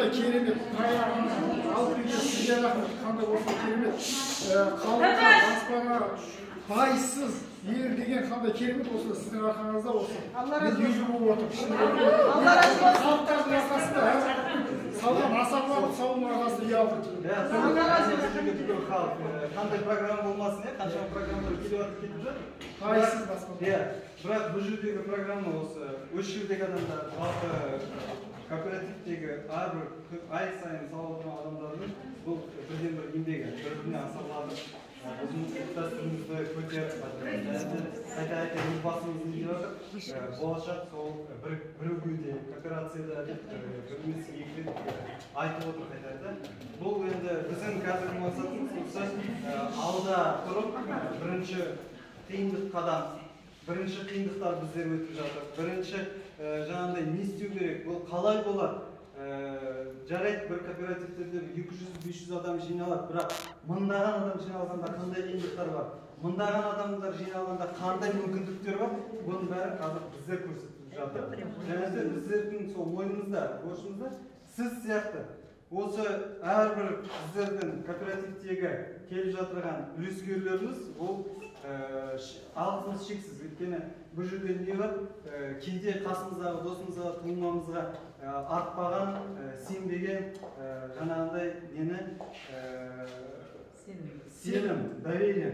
қандай керемет алып үйде қандай болса керемет халыққа баспана байсыз ер деген қандай керемет осы сіздің арқаңызда осы мен үйді болып отыр халықтардың арқасында салған асабалардың сауының арқасында үй алдым қандай программа болмасын қаншама программалар келіп жатыр кетіп жатыр байсыз баспана бірақ бұл жердегі программа осы жердегі адамдар жалпы кооперативтегі әрбір ай сайын салып отырған адамдардың бұл бірден бір еңбегі бір-біріне асарланып біздің дәстүрімізді көтеріп қайта елбасымыз не деп жатыр болашақ сол бірігуде кооперацияда деп бір емес екі рет айтып отыр қайта бұл енді біздің қазіргі мақсатымыз осы алда тұрып бірінші қиындықтар біздер өтіп жатыр бірінші жаңағыдай не істеу керек бұл қалай болады жарайды бір кооперативтерде 200-500 адам жиналады бірақ мыңдаған адам жиналғанда қандай қиындықтар бар мыңдаған адамдар жиналғанда қандай мүмкіндіктер бар бұның бәрін қазір біздер көрсетіп жатыр және де біздердің сол ойымызда борышымызда сіз сияқты осы әрбір біздердің кооперативтегі келіп жатырған үлескерлеріміз бұл алғысымыз шексіз өйткені бұл жерде не бар кейде қасымыздағы досымызға туылмамызға артпаған сенбеген жаңағындай нені сенім доверие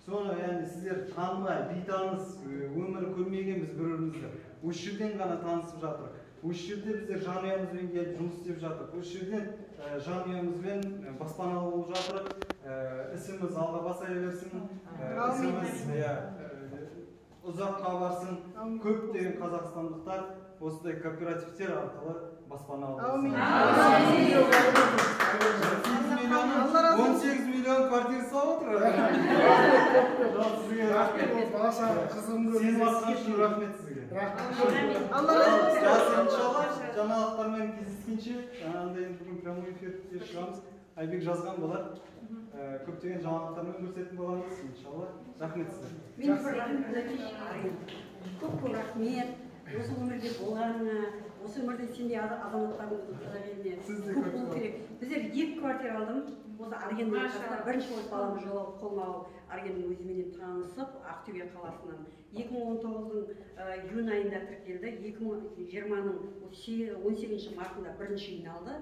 соны яғни сіздер танымай бейтаныс өмір көрмегенбіз бір-бірімізді осы жерден ғана танысып жатыр осы жерде біздер жанұямызбен келіп жұмыс істеп жатыр осы жерден жанұямызбен баспаналы болып жатыр ісіміз алға баса берсін ісіміз ұзаққа барсын көптеген қазақстандықтар осындай кооперативтер арқылы баспаналы болсын 18 миллион квартира салып отыр сізге рахмет сенім артқан үшін рахмет сізге иншалла жаңалықтармен кездескенше жаңағындай бүгін прямой эфирде шығамыз айбек жазған болар көптеген жаңалықтармен көрсететін боламыз иншалла рахмет сізге көп рахмет осы өмірде болғанына осы өмірде сендей азаматтардың көп болу керек біздер 2 квартира алдым осы аргеннің арқасында бірінші болып баламыз жолауып қолма қол аргеннің өзіменен танысып Ақтөбе қаласынан 2019-дың июнь айында тіркелді 2020-ның 18 мартында бірінші үйін алды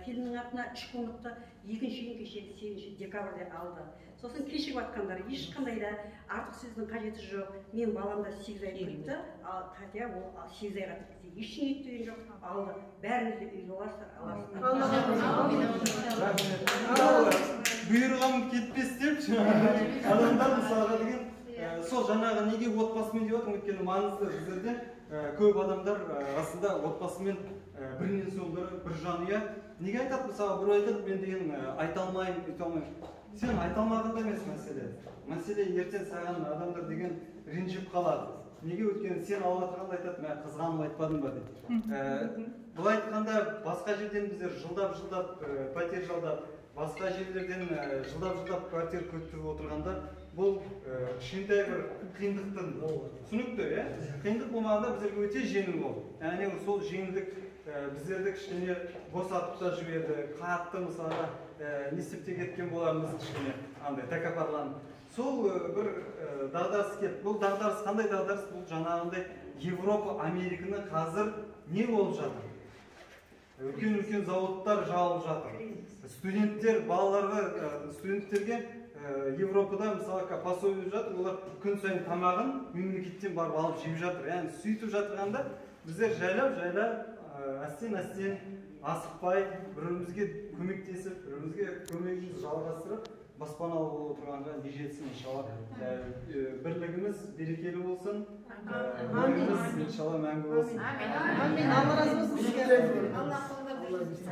келіннің атына 3 комнатты екінші үйін кеше 8 декабрьде алды сосын кешігіп жатқандар ешқандай да артық сөздің қажеті жоқ мен баламда 8 ай өтті хотя ол 8 айға тіркелсе ештеңе еткен жоқ алды бәріңіз де үй аласыздар бұйырғаным кетпес деп адамдар мысалға деген сол жаңағы неге отбасымен деп отырмын өйткені маңызды біздерде көп адамдар расында отбасымен бірінен соң бірі бір жанұя неге айтады мысалы бір айтады мен деген айта алмаймын өйте алмаймын сен айта алмағанда емес мәселе ертең саған адамдар деген ренжіп қалады неге өйткені сен алып отырғанда айтады мен қызғаным айтпадым ба дейді былай айтқанда басқа жерден біздер жылдап пәтер жалдап басқа жерлерден жылдап квартира көтеріп отырғанда бұл кішкентай бір қиындықтың түсінікті қиындық болмағанда біздерге өте жеңіл болды яғни сол жеңілдік біздерді кішкене босатып та жіберді қатты мысалы не істеп те кеткен болармыз кішкене андай тәкаппарланып сол бір дағдарыс келді бұл дағдарыс қандай дағдарыс бұл жаңағындай Европа Американы қазір не болып жатыр үлкен заводтар жабылып жатыр студенттер студенттерге Европада мысалы пособие жатыр олар күн сайын тамағын мемлекеттен барып алып жеп жатыр яғни сөйтіп жатырғанда біздер жайлап әстен асықпай бірімізге көмектесіп бірімізге көмегімізді жалғастырып баспаналы болып отырғанға не жетсін иншалла бірлігіміз берекелі болсын өміріміз иншалла мәңгі болсын амин алла разы болсын сізге алла қолдап берсін